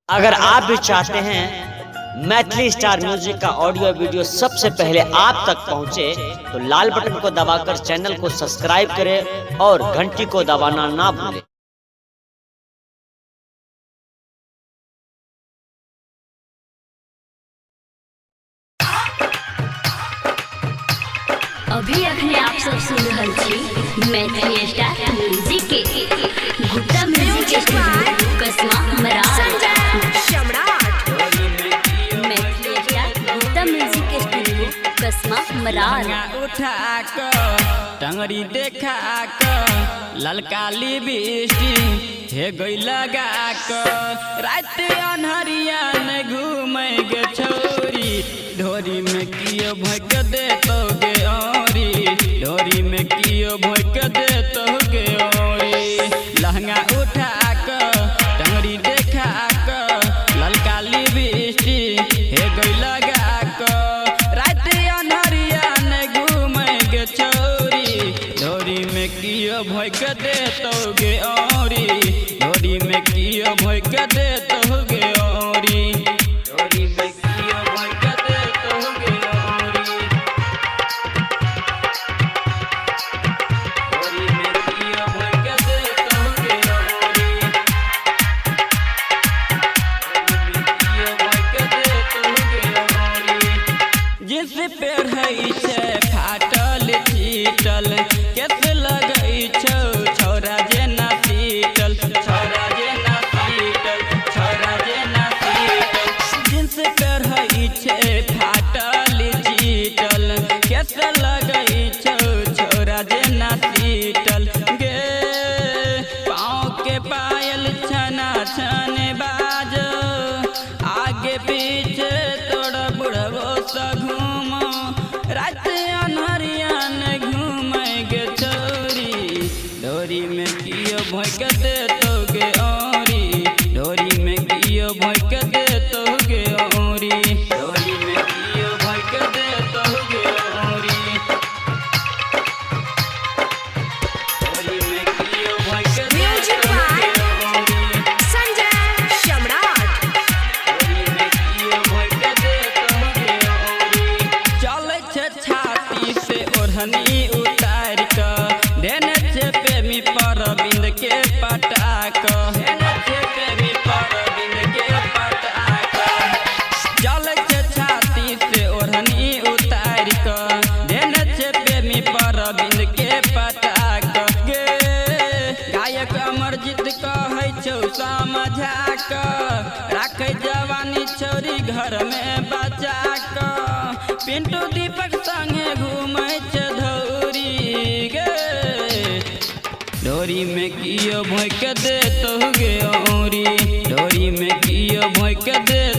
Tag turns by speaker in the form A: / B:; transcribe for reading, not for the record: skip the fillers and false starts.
A: अगर आप भी चाहते हैं मैथिली स्टार म्यूजिक का ऑडियो वीडियो सबसे पहले आप तक पहुंचे तो लाल बटन को दबाकर चैनल को सब्सक्राइब करें और घंटी को दबाना ना भूलें।
B: अभी अखने आप सब सुन रहल छी मैथिली स्टार म्यूजिक के गुप्ता म्यूजिक के स्टूडियो कसमा मरार मैथिली स्टार गुप्ता म्यूजिक के स्टूडियो कसमा मरार
C: उठा क टंगड़ी देखा क ललका लिपस्टिक हे गई लगा क रात अनहरिया न घूमे गे छोरी ढोरी में कियो भोंक देतो गे औरी ढोरी में कियो भोंक देतो गे औरी लहंगा उठा क टंगड़ी देखा क ललका लिपस्टिक हे गई लगा क रात अनहरिया न घूमे गे छोरी ढोरी में कियो भोंक देतो गे औरी ढोरी में कियो भोंक देतो गे औरी ढोरी में कियो भोंक देतो गे औरी ढोरी में कियो भोंक देतो गे औरी ढोरी में कियो भोंक देतो गे औरी जिस पेड़ है छे फाटल चीटल कैसे लगई छौ छौरा जेना सीटल छौरा जेना सीटल छौरा जेना सीटल जिस पेड़ है छे फाटल चीटल कैसे लगई छौ छौरा जेना सीटल गे पाँव के पायल छना छन बाजो आगे पीछे तोड़ बुढ़बो सा घूमो रात अनहरिया न घूमे गे छोरी ढोरी में कियो भोंक देतो गे औरी ढोरी में कियो भोंक देतो गे औरी ढोरी में कियो भोंक देतो गे औरी ढोरी में कियो भोंक देतो गे औरी चले छे छाती से ओढ़नी उतार क देने छे प्रेमी परबिंद के पटाक देने छे प्रेमी परबिंद के पटाक चले छे छाती से ओढ़नी उतार क देने छे प्रेमी परबिंद के पटाक गे गायक अमरजीत कहै छौ समझा क राखै जवानी छोरी घर में बचा क पिंटू दीपक संगे घूमै छे धौरी गे ढोरी में कियो भोंक देतो गे औरी ढोरी में कियो भोंक देतो